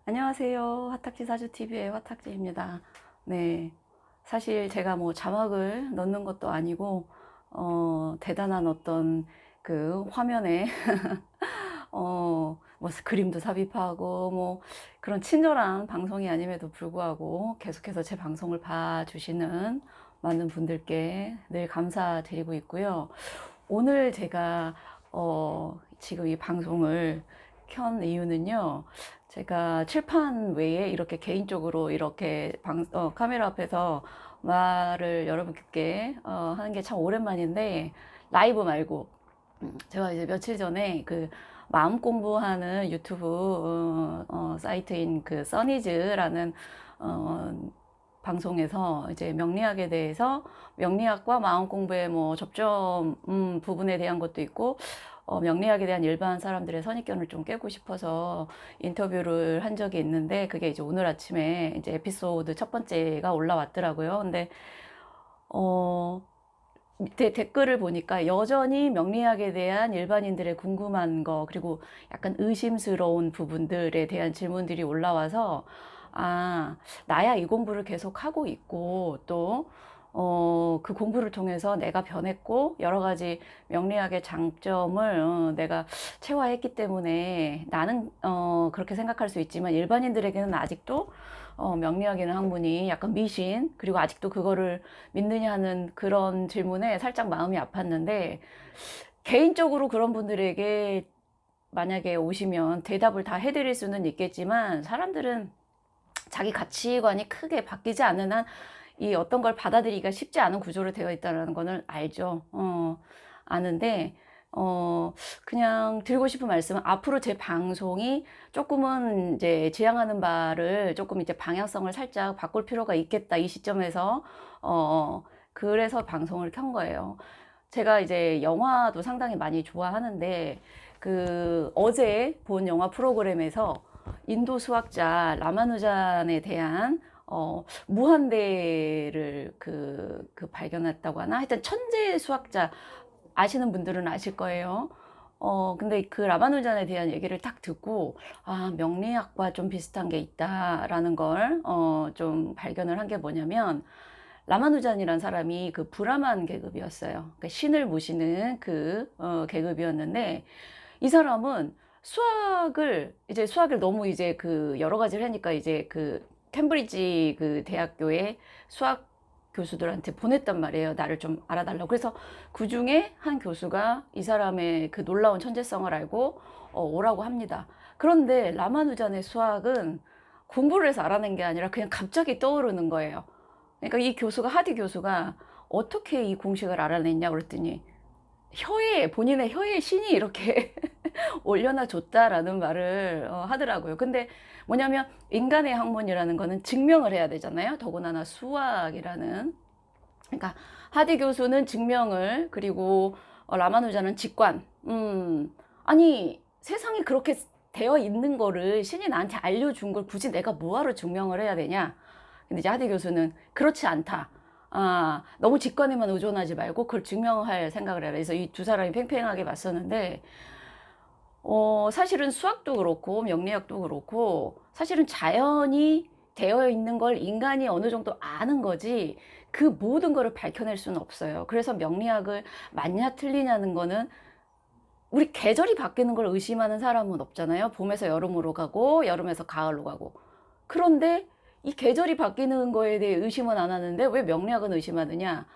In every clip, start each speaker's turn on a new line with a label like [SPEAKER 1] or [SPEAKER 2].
[SPEAKER 1] 안녕하세요. 화탁지 사주TV의 화탁지입니다. 네. 사실 제가 뭐 자막을 넣는 것도 아니고, 대단한 어떤 그 화면에, 뭐 그림도 삽입하고, 뭐 그런 친절한 방송이 아님에도 불구하고 계속해서 제 방송을 봐주시는 많은 분들께 늘 감사드리고 있고요. 오늘 제가, 지금 이 방송을 켠 이유는요. 제가 칠판 외에 이렇게 개인적으로 이렇게 카메라 앞에서 말을 여러분께 하는 게 참 오랜만인데, 라이브 말고 제가 이제 며칠 전에 그 마음 공부하는 유튜브 사이트인 그 써니즈라는 어, 방송에서 이제 명리학에 대해서, 명리학과 마음 공부의 뭐 접점 부분에 대한 것도 있고, 명리학에 대한 일반 사람들의 선입견을 좀 깨고 싶어서 인터뷰를 한 적이 있는데, 그게 이제 오늘 아침에 이제 에피소드 첫 번째가 올라왔더라고요. 근데 밑에 댓글을 보니까 여전히 명리학에 대한 일반인들의 궁금한 거, 그리고 약간 의심스러운 부분들에 대한 질문들이 올라와서, 아, 나야 이 공부를 계속 하고 있고, 또, 그 공부를 통해서 내가 변했고, 여러 가지 명리학의 장점을 내가 체화했기 때문에 나는, 그렇게 생각할 수 있지만 일반인들에게는 아직도 명리학이라는 학문이 약간 미신, 그리고 아직도 그거를 믿느냐 하는 그런 질문에 살짝 마음이 아팠는데, 개인적으로 그런 분들에게 만약에 오시면 대답을 다 해드릴 수는 있겠지만, 사람들은 자기 가치관이 크게 바뀌지 않는 한 이 어떤 걸 받아들이기가 쉽지 않은 구조로 되어 있다는 거는 알죠. 아는데, 그냥 드리고 싶은 말씀은, 앞으로 제 방송이 조금은 이제 지향하는 바를 조금 이제 방향성을 살짝 바꿀 필요가 있겠다, 이 시점에서. 그래서 방송을 켠 거예요. 제가 이제 영화도 상당히 많이 좋아하는데, 그 어제 본 영화 프로그램에서 인도 수학자 라마누잔에 대한 무한대를 발견했다고 하나? 하여튼 천재 수학자, 아시는 분들은 아실 거예요. 근데 그 라마누잔에 대한 얘기를 딱 듣고, 아, 명리학과 좀 비슷한 게 있다라는 걸, 좀 발견을 한 게 뭐냐면, 라마누잔이란 사람이 그 브라만 계급이었어요. 그러니까 신을 모시는 계급이었는데, 이 사람은 수학을 너무 이제 그 여러 가지를 하니까 이제 그 캠브리지 그 대학교에 수학 교수들한테 보냈단 말이에요. 나를 좀 알아달라고. 그래서 그 중에 한 교수가 이 사람의 그 놀라운 천재성을 알고 오라고 합니다. 그런데 라마누잔의 수학은 공부를 해서 알아낸 게 아니라 그냥 갑자기 떠오르는 거예요. 그러니까 이 교수가, 하디 교수가 어떻게 이 공식을 알아냈냐 그랬더니, 본인의 혀에 신이 이렇게 올려놔 줬다라는 말을 하더라고요. 근데 뭐냐면, 인간의 학문이라는 거는 증명을 해야 되잖아요. 더구나 수학이라는. 그러니까 하디 교수는 증명을, 그리고 라마누자는 직관. 아니, 세상이 그렇게 되어 있는 거를 신이 나한테 알려준 걸 굳이 내가 뭐하러 증명을 해야 되냐. 근데 이제 하디 교수는 그렇지 않다. 아, 너무 직관에만 의존하지 말고 그걸 증명할 생각을 해라. 그래서 이 두 사람이 팽팽하게 맞섰는데, 사실은 수학도 그렇고 명리학도 그렇고 사실은 자연이 되어 있는 걸 인간이 어느 정도 아는 거지, 그 모든 거를 밝혀낼 수는 없어요. 그래서 명리학을 맞냐 틀리냐는 거는, 우리 계절이 바뀌는 걸 의심하는 사람은 없잖아요. 봄에서 여름으로 가고 여름에서 가을로 가고. 그런데 이 계절이 바뀌는 거에 대해 의심은 안 하는데 왜 명리학은 의심하느냐?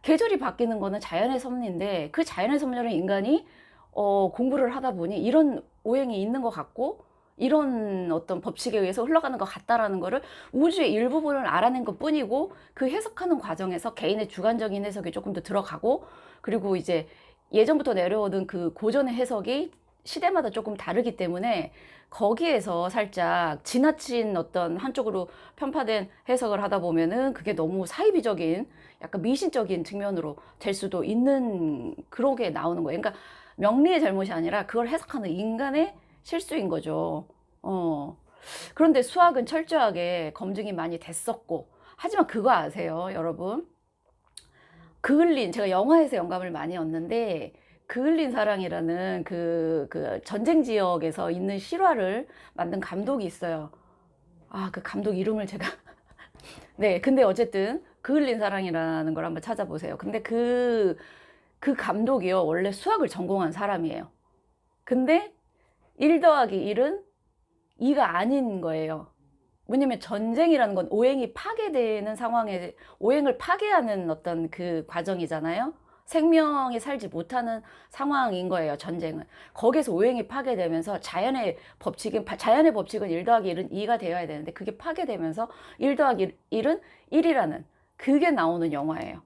[SPEAKER 1] 계절이 바뀌는 거는 자연의 섭리인데, 그 자연의 섭리를 인간이 공부를 하다 보니 이런 오행이 있는 것 같고, 이런 어떤 법칙에 의해서 흘러가는 것 같다라는 거를 우주의 일부분을 알아낸 것 뿐이고, 그 해석하는 과정에서 개인의 주관적인 해석이 조금 더 들어가고, 그리고 이제 예전부터 내려오던 그 고전의 해석이 시대마다 조금 다르기 때문에, 거기에서 살짝 지나친 어떤 한쪽으로 편파된 해석을 하다 보면은 그게 너무 사이비적인, 약간 미신적인 측면으로 될 수도 있는, 그런 게 나오는 거예요. 그러니까 명리의 잘못이 아니라 그걸 해석하는 인간의 실수인 거죠. 그런데 수학은 철저하게 검증이 많이 됐었고, 하지만 그거 아세요, 여러분? 그을린, 제가 영화에서 영감을 많이 얻는데, 그을린 사랑이라는 그 전쟁 지역에서 있는 실화를 만든 감독이 있어요. 그 감독 이름을 제가 네, 근데 어쨌든 그을린 사랑이라는 걸 한번 찾아보세요. 근데 그 감독이요, 원래 수학을 전공한 사람이에요. 근데 1 더하기 1은 2가 아닌 거예요. 왜냐면 전쟁이라는 건 오행이 파괴되는 상황에, 오행을 파괴하는 어떤 그 과정이잖아요. 생명이 살지 못하는 상황인 거예요, 전쟁은. 거기에서 오행이 파괴되면서 자연의 법칙은 1 더하기 1은 2가 되어야 되는데 그게 파괴되면서 1 더하기 1은 1이라는 그게 나오는 영화예요.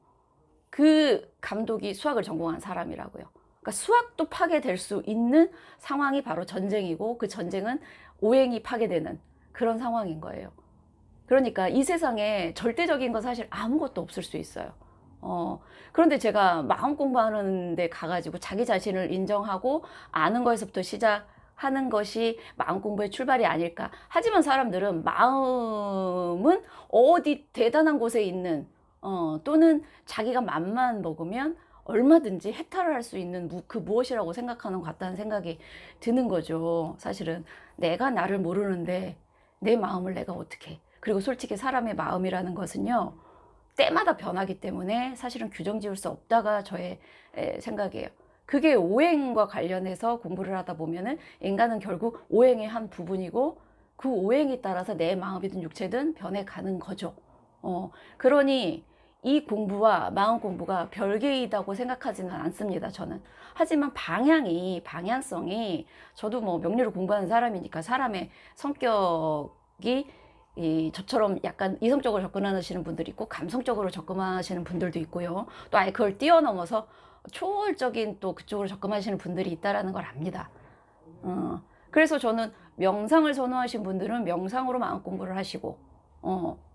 [SPEAKER 1] 그 감독이 수학을 전공한 사람이라고요. 그러니까 수학도 파괴될 수 있는 상황이 바로 전쟁이고, 그 전쟁은 오행이 파괴되는 그런 상황인 거예요. 그러니까 이 세상에 절대적인 건 사실 아무것도 없을 수 있어요. 그런데 제가 마음 공부하는 데 가가지고 자기 자신을 인정하고 아는 거에서부터 시작하는 것이 마음 공부의 출발이 아닐까. 하지만 사람들은 마음은 어디 대단한 곳에 있는, 또는 자기가 맘만 먹으면 얼마든지 해탈을 할 수 있는 그 무엇이라고 생각하는 것 같다는 생각이 드는 거죠. 사실은 내가 나를 모르는데 내 마음을 내가 어떻게. 그리고 솔직히 사람의 마음이라는 것은요, 때마다 변하기 때문에 사실은 규정 지을 수 없다가 저의 생각이에요. 그게 오행과 관련해서 공부를 하다 보면은 인간은 결국 오행의 한 부분이고, 그 오행에 따라서 내 마음이든 육체든 변해가는 거죠. 그러니 이 공부와 마음 공부가 별개이다고 생각하지는 않습니다, 저는. 하지만 방향성이, 저도 뭐 명리를 공부하는 사람이니까 사람의 성격이 저처럼 약간 이성적으로 접근하시는 분들이 있고 감성적으로 접근하시는 분들도 있고요. 또 아예 그걸 뛰어넘어서 초월적인 또 그쪽으로 접근하시는 분들이 있다라는 걸 압니다. 그래서 저는 명상을 선호하신 분들은 명상으로 마음 공부를 하시고,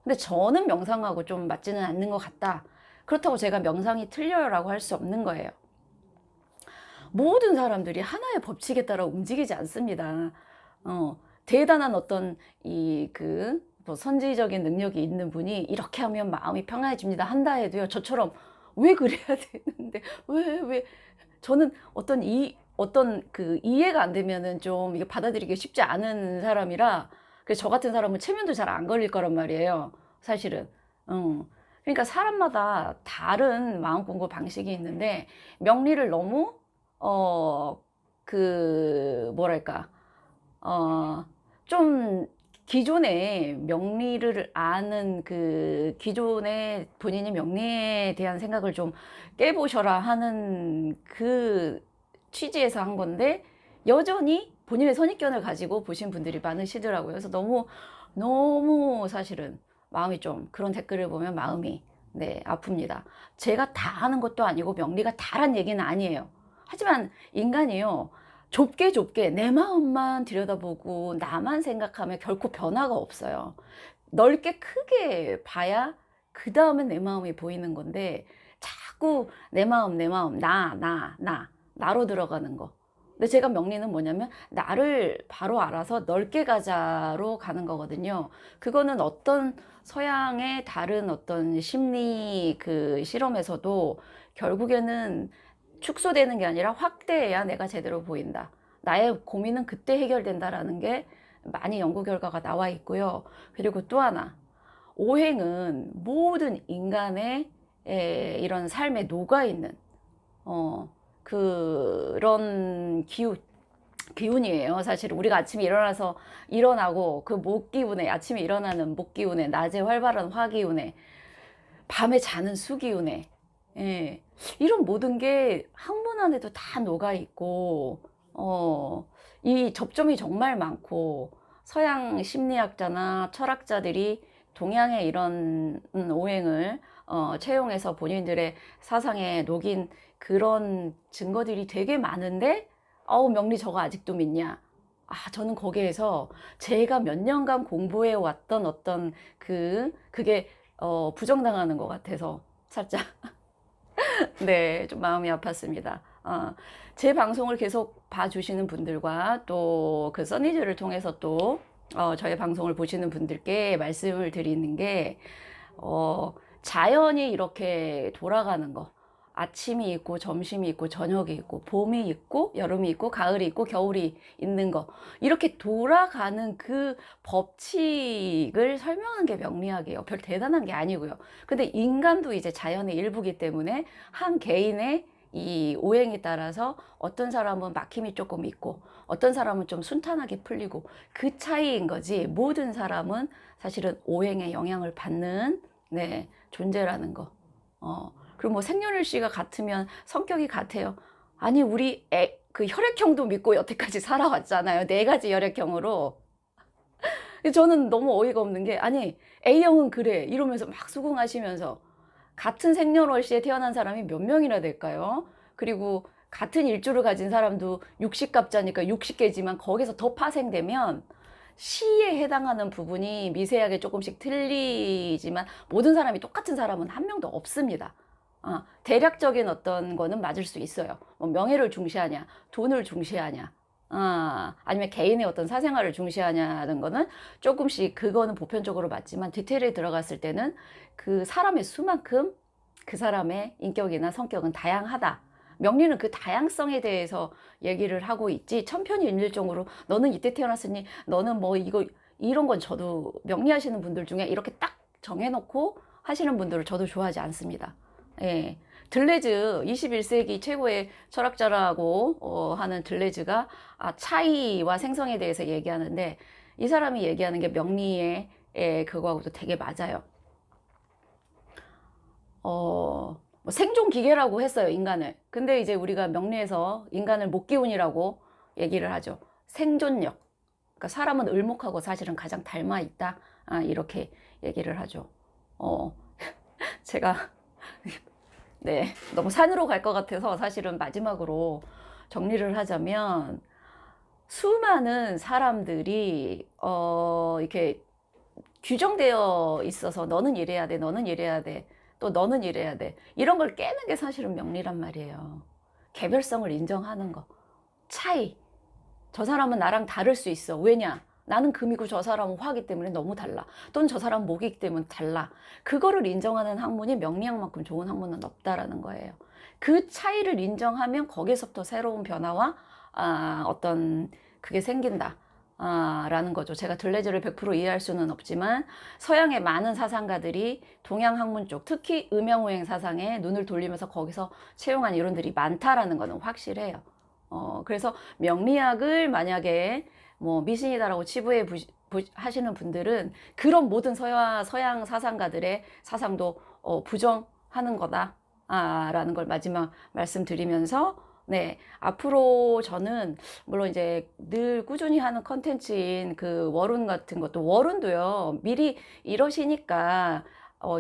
[SPEAKER 1] 근데 저는 명상하고 좀 맞지는 않는 것 같다. 그렇다고 제가 명상이 틀려요라고 할 수 없는 거예요. 모든 사람들이 하나의 법칙에 따라 움직이지 않습니다. 대단한 어떤 뭐 선지적인 능력이 있는 분이 이렇게 하면 마음이 평안해집니다 한다 해도요, 저처럼 왜 그래야 되는데, 왜, 저는 어떤 그 이해가 안 되면은 좀 이거 받아들이기 쉽지 않은 사람이라, 그래서 저 같은 사람은 체면도 잘 안 걸릴 거란 말이에요, 사실은. 그러니까 사람마다 다른 마음 공부 방식이 있는데, 명리를 너무, 뭐랄까, 좀 기존에 명리를 아는 기존에 본인이 명리에 대한 생각을 좀 깨보셔라 하는 그 취지에서 한 건데, 여전히 본인의 선입견을 가지고 보신 분들이 많으시더라고요. 그래서 너무 사실은 마음이 좀, 그런 댓글을 보면 마음이, 네, 아픕니다. 제가 다 아는 것도 아니고 명리가 다란 얘기는 아니에요. 하지만 인간이요, 좁게 내 마음만 들여다보고 나만 생각하면 결코 변화가 없어요. 넓게 크게 봐야 그 다음엔 내 마음이 보이는 건데, 자꾸 내 마음, 나로 들어가는 거. 근데 제가 명리는 뭐냐면 나를 바로 알아서 넓게 가자로 가는 거거든요. 그거는 어떤 서양의 다른 어떤 심리 실험에서도 결국에는 축소되는 게 아니라 확대해야 내가 제대로 보인다. 나의 고민은 그때 해결된다라는 게 많이 연구 결과가 나와 있고요. 그리고 또 하나, 오행은 모든 인간의 이런 삶에 녹아있는 그런 기운이에요. 사실 우리가 아침에 일어나고 그 목 기운에, 아침에 일어나는 목 기운에, 낮에 활발한 화 기운에, 밤에 자는 수 기운에, 이런 모든 게 학문 안에도 다 녹아 있고, 이 접점이 정말 많고, 서양 심리학자나 철학자들이 동양의 이런 오행을 채용해서 본인들의 사상에 녹인 그런 증거들이 되게 많은데, 명리 저거 아직도 믿냐? 저는 거기에서 제가 몇 년간 공부해 왔던 어떤 그게 부정당하는 것 같아서 살짝 네, 좀 마음이 아팠습니다. 제 방송을 계속 봐주시는 분들과 또 그 써니즈를 통해서 또 저의 방송을 보시는 분들께 말씀을 드리는 게, 자연이 이렇게 돌아가는 거, 아침이 있고 점심이 있고 저녁이 있고 봄이 있고 여름이 있고 가을이 있고 겨울이 있는 거, 이렇게 돌아가는 그 법칙을 설명한 게 명리학이에요. 별 대단한 게 아니고요. 근데 인간도 이제 자연의 일부기 때문에 한 개인의 이 오행에 따라서 어떤 사람은 막힘이 조금 있고 어떤 사람은 좀 순탄하게 풀리고, 그 차이인 거지, 모든 사람은 사실은 오행의 영향을 받는 네, 존재라는 거. 그리고 뭐 생년월일씨가 같으면 성격이 같아요. 아니 우리 그 혈액형도 믿고 여태까지 살아왔잖아요. 네 가지 혈액형으로. 저는 너무 어이가 없는 게, 아니 A형은 그래 이러면서 막 수긍하시면서, 같은 생년월시에 태어난 사람이 몇 명이나 될까요? 그리고 같은 일주를 가진 사람도 60갑자니까 60개지만 거기서 더 파생되면 시에 해당하는 부분이 미세하게 조금씩 틀리지만 모든 사람이 똑같은 사람은 한 명도 없습니다. 대략적인 어떤 거는 맞을 수 있어요. 뭐 명예를 중시하냐, 돈을 중시하냐, 아니면 개인의 어떤 사생활을 중시하냐는 거는 조금씩, 그거는 보편적으로 맞지만 디테일에 들어갔을 때는 그 사람의 수만큼 그 사람의 인격이나 성격은 다양하다. 명리는 그 다양성에 대해서 얘기를 하고 있지, 천편일률적으로 너는 이때 태어났으니 너는 뭐 이거 이런 건, 저도 명리하시는 분들 중에 이렇게 딱 정해놓고 하시는 분들을 저도 좋아하지 않습니다. 예. 들레즈, 21세기 최고의 철학자라고 하는 들레즈가 차이와 생성에 대해서 얘기하는데, 이 사람이 얘기하는 게 명리의 그거하고도 되게 맞아요. 뭐 생존 기계라고 했어요, 인간을. 근데 이제 우리가 명리에서 인간을 목기운이라고 얘기를 하죠. 생존력. 그러니까 사람은 을목하고 사실은 가장 닮아 있다. 이렇게 얘기를 하죠. 제가 네, 너무 산으로 갈 것 같아서 사실은 마지막으로 정리를 하자면, 수많은 사람들이 이렇게 규정되어 있어서 너는 이래야 돼, 너는 이래야 돼, 또 너는 이래야 돼, 이런 걸 깨는 게 사실은 명리란 말이에요. 개별성을 인정하는 거, 차이. 저 사람은 나랑 다를 수 있어. 왜냐? 나는 금이고 저 사람은 화이기 때문에 너무 달라. 또는 저 사람은 목이기 때문에 달라. 그거를 인정하는 학문이 명리학만큼 좋은 학문은 없다라는 거예요. 그 차이를 인정하면 거기서부터 새로운 변화와 어떤 그게 생긴다. 라는 거죠. 제가 들레즈를 100% 이해할 수는 없지만 서양의 많은 사상가들이 동양 학문 쪽, 특히 음양오행 사상에 눈을 돌리면서 거기서 채용한 이론들이 많다라는 거는 확실해요. 그래서 명리학을 만약에 뭐 미신이다라고 치부해 하시는 분들은 그런 모든 서양 사상가들의 사상도 부정하는 거다 라는 걸 마지막 말씀드리면서, 네, 앞으로 저는 물론 이제 늘 꾸준히 하는 컨텐츠인 그 워룬 같은 것도, 워룬도요 미리 이러시니까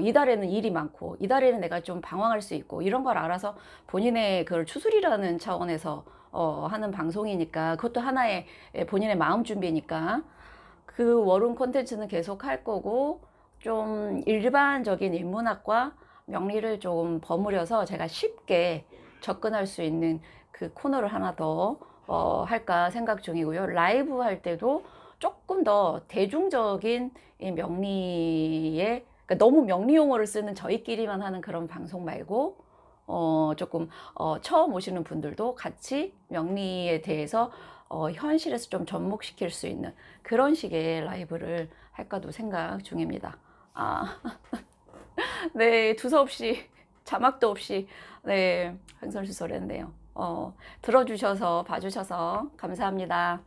[SPEAKER 1] 이달에는 일이 많고 이달에는 내가 좀 방황할 수 있고 이런 걸 알아서 본인의 그걸 추스리라는 차원에서 하는 방송이니까, 그것도 하나의 본인의 마음 준비니까 그 워룬 콘텐츠는 계속 할 거고, 좀 일반적인 인문학과 명리를 좀 버무려서 제가 쉽게 접근할 수 있는 그 코너를 하나 더 할까 생각 중이고요. 라이브 할 때도 조금 더 대중적인 이 명리에, 그러니까 너무 명리 용어를 쓰는 저희끼리만 하는 그런 방송 말고 조금 처음 오시는 분들도 같이 명리에 대해서 현실에서 좀 접목시킬 수 있는 그런 식의 라이브를 할까도 생각 중입니다. 네, 두서없이 자막도 없이 네, 횡설수설했네요. 들어주셔서 봐주셔서 감사합니다.